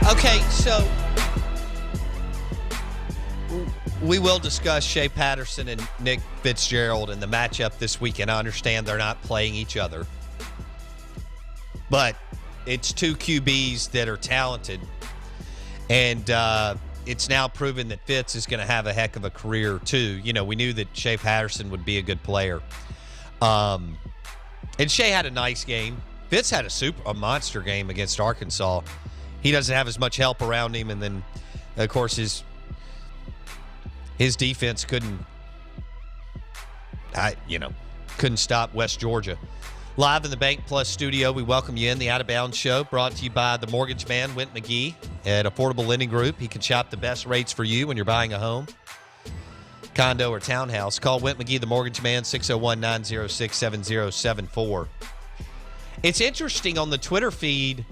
Okay, so we will discuss Shea Patterson and Nick Fitzgerald in the matchup this weekend. I understand they're not playing each other, but it's two QBs that are talented, and it's now proven that Fitz is going to have a heck of a career too. You know, we knew that Shea Patterson would be a good player, and Shea had a nice game. Fitz had a monster game against Arkansas. He doesn't have as much help around him, and then, of course, his defense couldn't stop West Georgia. Live in the Bank Plus studio, we welcome you in the Out of Bounds Show, brought to you by the mortgage man, Went McGee, at Affordable Lending Group. He can shop the best rates for you when you're buying a home, condo, or townhouse. Call Went McGee, the mortgage man, 601-906-7074. It's interesting on the Twitter feed.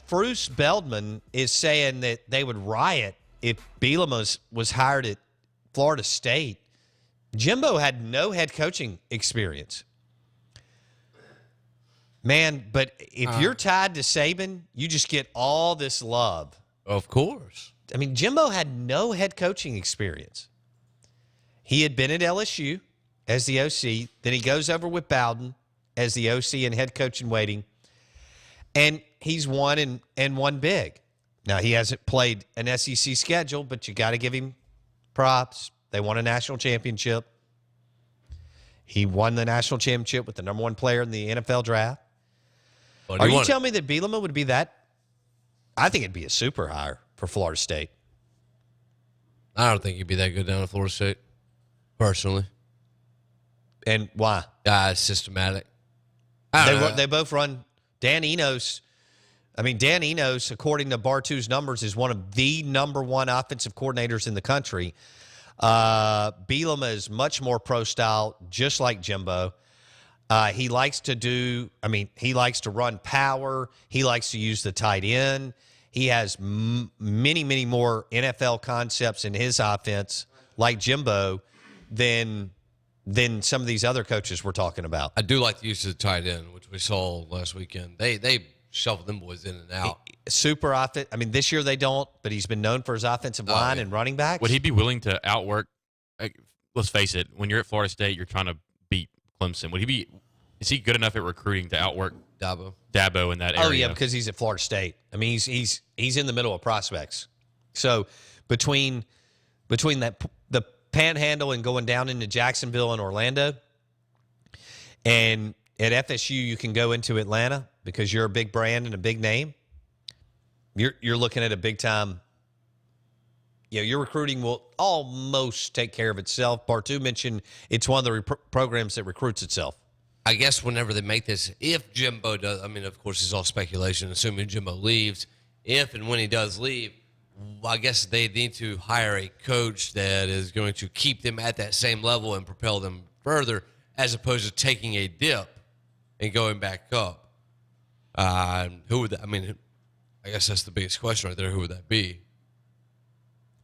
Bruce Beldman is saying that they would riot if Bielema was hired at Florida State. Jimbo had no head coaching experience. Man, but if you're tied to Saban, you just get all this love. Of course. I mean, Jimbo had no head coaching experience. He had been at LSU as the OC. Then he goes over with Bowden as the OC and head coach in waiting. And he's won and won big. Now, he hasn't played an SEC schedule, but you got to give him props. They won a national championship. He won the national championship with the number one player in the NFL draft. Are you telling me that Bielema would be that? I think it'd be a super hire for Florida State. I don't think he'd be that good down at Florida State, personally. And why? It's systematic. They both run. Dan Enos, according to Bartu's numbers, is one of the number one offensive coordinators in the country. Bielema is much more pro-style, just like Jimbo. He likes to run power. He likes to use the tight end. He has many, many more NFL concepts in his offense, like Jimbo, than some of these other coaches we're talking about. I do like the use of the tight end, which we saw last weekend. They shuffle them boys in and out. Super offense. I mean, this year they don't, but he's been known for his offensive line and running backs. Would he be willing to outwork? Let's face it. When you're at Florida State, you're trying to beat Clemson. Is he good enough at recruiting to outwork Dabo in that area? Oh yeah, because he's at Florida State. I mean, he's in the middle of prospects. So between the Panhandle and going down into Jacksonville and Orlando, and at FSU you can go into Atlanta because you're a big brand and a big name. You're looking at a big time. Your recruiting will almost take care of itself. Bartu mentioned it's one of the programs that recruits itself. I guess whenever they make this, if Jimbo does, I mean, of course, it's all speculation, assuming Jimbo leaves. If and when he does leave, I guess they need to hire a coach that is going to keep them at that same level and propel them further, as opposed to taking a dip and going back up. Who would that? I mean, I guess that's the biggest question right there. Who would that be?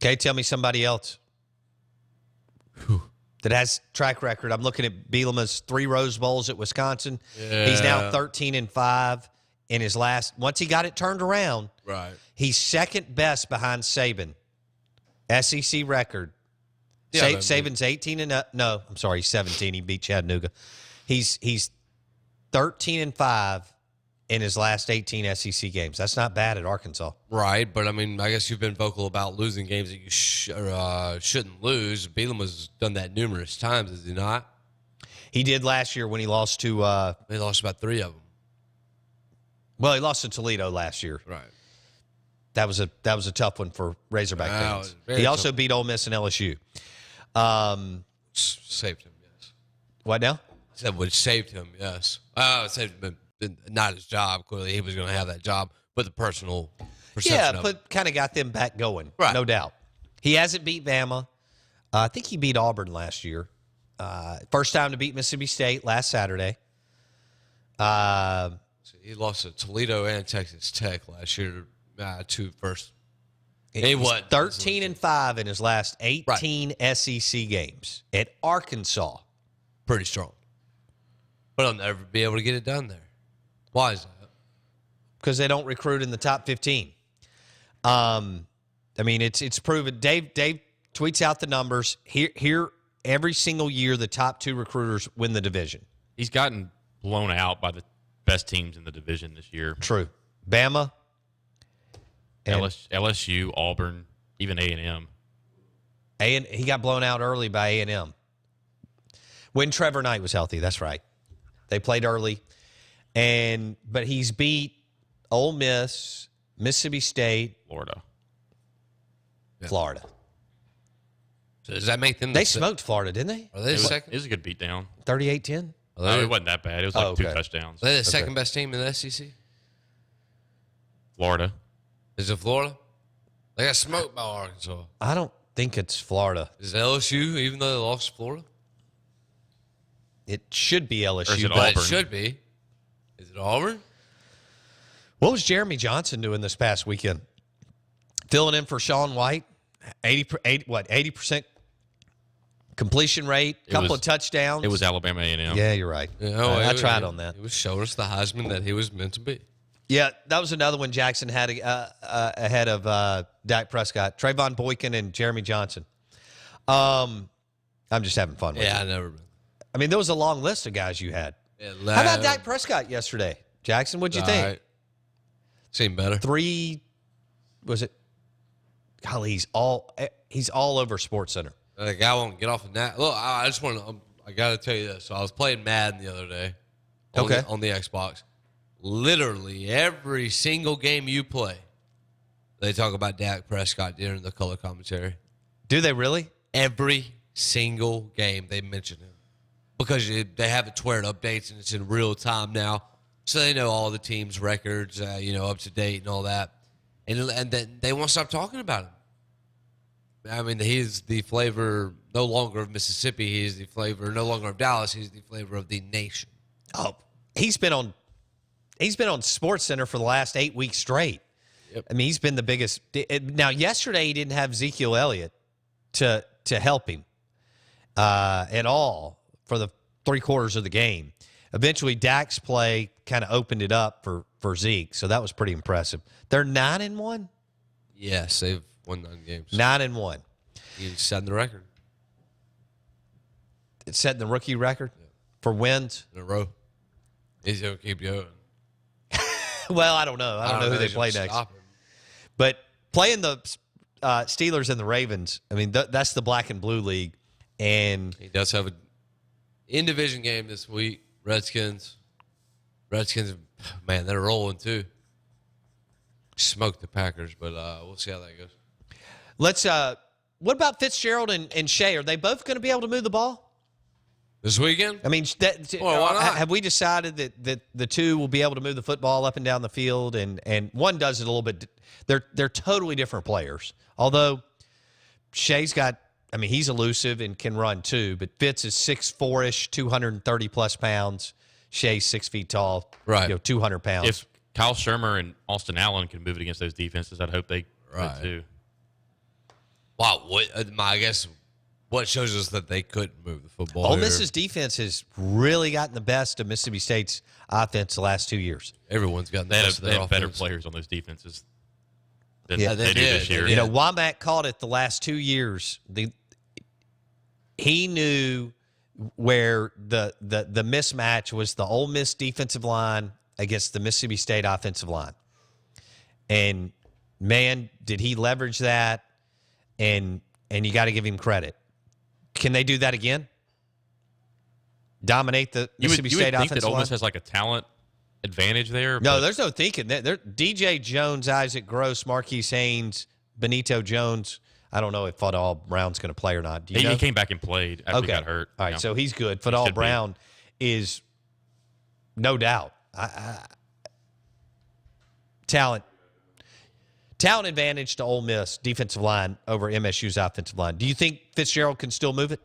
Okay, tell me somebody else that has track record. I'm looking at Bielema's 3 Rose Bowls at Wisconsin. Yeah. He's now 13-5 in his last. Once he got it turned around, right? He's second best behind Saban. SEC record. Yeah, Saban's 18 and no, I'm sorry, he's 17. He beat Chattanooga. He's 13-5 in his last 18 SEC games. That's not bad at Arkansas. Right, but I mean, I guess you've been vocal about losing games that you shouldn't lose. Bielema's done that numerous times, has he not? He did last year when he lost to. He lost about 3 of them. Well, he lost to Toledo last year. Right. That was a tough one for Razorback fans. He also beat Ole Miss and LSU. Saved him, yes. What now? I said which saved him, yes. Saved him, not his job. Clearly, he was going to have that job, but the personal perception of it. Kind of got them back going, right. No doubt. He hasn't beat Bama. I think he beat Auburn last year. First time to beat Mississippi State last Saturday. He lost to Toledo and Texas Tech last year. 2 first. He's 13-5 in his last 18 SEC games at Arkansas. Pretty strong. But I'll never be able to get it done there. Why is that? Because they don't recruit in the top 15. I mean, it's proven. Dave tweets out the numbers. Here every single year, the top 2 recruiters win the division. He's gotten blown out by the best teams in the division this year. True. Bama. And LSU, Auburn, even A&M. He got blown out early by A&M. When Trevor Knight was healthy, that's right. They played early. But he's beat Ole Miss, Mississippi State, Florida. So does that make them? They smoked Florida, didn't they? Are they the second? It was a good beatdown. 38-10? No, it wasn't that bad. It was like 2 touchdowns. Are they the second best team in the SEC? Florida. Is it Florida? They got smoked by Arkansas. I don't think it's Florida. Is it LSU, even though they lost to Florida? It should be LSU. Or is it But Auburn? it should be. Is it Auburn? What was Jeremy Johnson doing this past weekend? Filling in for Sean White, 80% completion rate, couple of touchdowns. It was Alabama A&M. Yeah, you're right. I tried on that. It was showing us the Heisman that he was meant to be. Yeah, that was another one Jackson had ahead of Dak Prescott, Trayvon Boykin, and Jeremy Johnson. I'm just having fun with it. Yeah, I never been. I mean, there was a long list of guys you had. Yeah, How about Dak Prescott yesterday? Jackson, what'd you think? Right. Seemed better. 3, was it? Golly, he's all over SportsCenter. The guy won't get off of that. Look, I just want to. I got to tell you this. So I was playing Madden the other day. On the Xbox. Literally every single game you play, they talk about Dak Prescott during the color commentary. Do they really? Every single game they mention him because they have it to where it updates and it's in real time now, so they know all the teams' records, up to date and all that. And then they won't stop talking about him. I mean, he's the flavor no longer of Mississippi. He's the flavor no longer of Dallas. He's the flavor of the nation. Oh, he's been on SportsCenter for the last 8 weeks straight. Yep. I mean, he's been the biggest. Now, yesterday he didn't have Ezekiel Elliott to help him at all for the 3/4 of the game. Eventually, Dak's play kind of opened it up for Zeke, so that was pretty impressive. They're 9-1. Yes, they've won 9 games. 9-1. He's setting the record It's setting the rookie record for wins. in a row. He's going to keep going. Well, I don't know. I don't know who they play next. But playing the Steelers and the Ravens, I mean, that's the black and blue league. And He does have an in-division game this week. Redskins, man, they're rolling too. Smoked the Packers, but we'll see how that goes. let's. What about Fitzgerald and Shea? Are they both going to be able to move the ball? This weekend? I mean, Well, why not? have we decided that the two will be able to move the football up and down the field, and one does it a little bit? They're totally different players. Although Shea's got, I mean, he's elusive and can run too, but Fitz is 6'4"-ish, 230 plus pounds. Shea's 6 feet tall, Right. 200 pounds. If Kyle Shermer and Austin Allen can move it against those defenses, I'd hope they Right. could too. Wow, I guess what shows us that they couldn't move the football. Ole here. Miss's defense has really gotten the best of Mississippi State's offense the last 2 years. Everyone's gotten the They best of their had better offense. players on those defenses than Yeah, they they do did. this year. They did. Womack called it the last 2 years. He knew where the mismatch was the Ole Miss defensive line against the Mississippi State offensive line. And, man, did he leverage that, and you got to give him credit. Can they do that again? Dominate the Mississippi you would State think offensive that Ole line? Miss has like a talent advantage there. No, but there's no thinking. They're DJ Jones, Isaac Gross, Marquise Haynes, Benito Jones. I don't know if Fadal Brown's going to play or not. Do you know? he came back and played after he got hurt. All right, Yeah. so he's good. should Fadal be. Brown is no doubt talent advantage to Ole Miss defensive line over MSU's offensive line. Do you think Fitzgerald can still move it?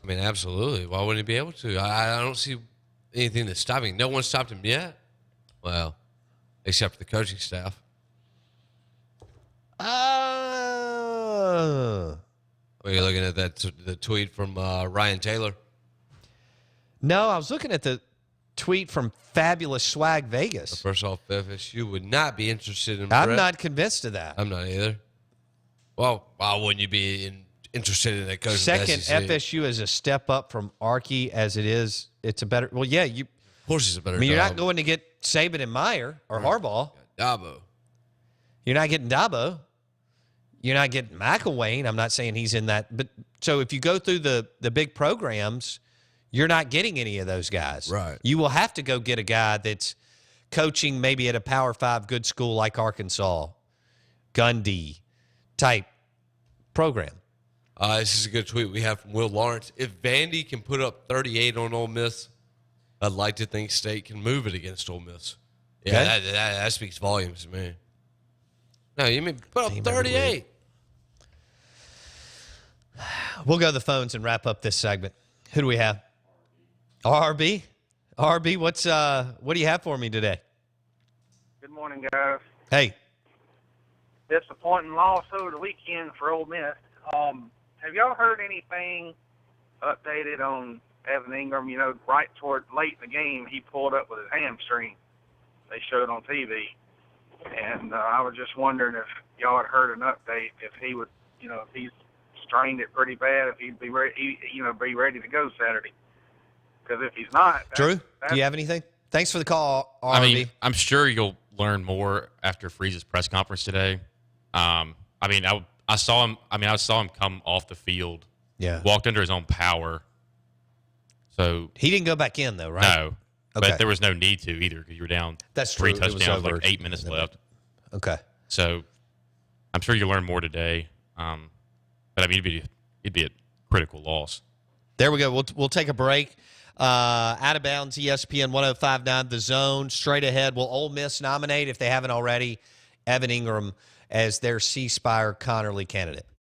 I mean, absolutely. Why wouldn't he be able to? I don't see anything that's stopping. No one stopped him yet. Well, except for the coaching staff. Are you looking at the tweet from Ryan Taylor? No, I was looking at the tweet from Fabulous Swag Vegas. First off, FSU would not be interested in I'm Brett. not convinced of that. I'm not either. Well, why wouldn't you be interested in that coach? Second, FSU is a step up from Archie as it is. It's a better. Well, yeah, you. Of course, it's a better. I mean, you're not job. going to get Saban and Meyer or Harbaugh. Dabo. You're not getting Dabo. You're not getting McElwain. I'm not saying he's in that. But so if you go through the big programs, you're not getting any of those guys. Right. You will have to go get a guy that's coaching maybe at a Power 5 good school like Arkansas, Gundy type program. This is a good tweet we have from Will Lawrence. If Vandy can put up 38 on Ole Miss, I'd like to think State can move it against Ole Miss. Yeah, Okay. that speaks volumes to me. No, you mean put up 38. We'll go to the phones and wrap up this segment. Who do we have? RB? RB, what do you have for me today? Good morning, guys. Hey, Disappointing loss over the weekend for Ole Miss. Have y'all heard anything updated on Evan Ingram? You know, right toward late in the game, he pulled up with his hamstring. They showed on TV. And I was just wondering if y'all had heard an update, if he would, you know, if he's strained it pretty bad, if he'd be ready, be ready to go Saturday. Because if he's not, Drew, do you have anything? Thanks for the call, RB. I mean, I'm sure you'll learn more after Freeze's press conference today. I saw him. I saw him come off the field. Yeah. Walked under his own power. So He didn't go back in, though, right? no, Okay. but there was no need to either because you were down. That's 3 true. It was touchdowns, over. like 8 minutes left. Okay. So I'm sure you'll learn more today. But I mean, it'd be a critical loss. There we go. We'll take a break. Out of bounds, ESPN 105.9 The Zone. Straight ahead, will Ole Miss nominate, if they haven't already, Evan Ingram as their C. Spire Connerly candidate?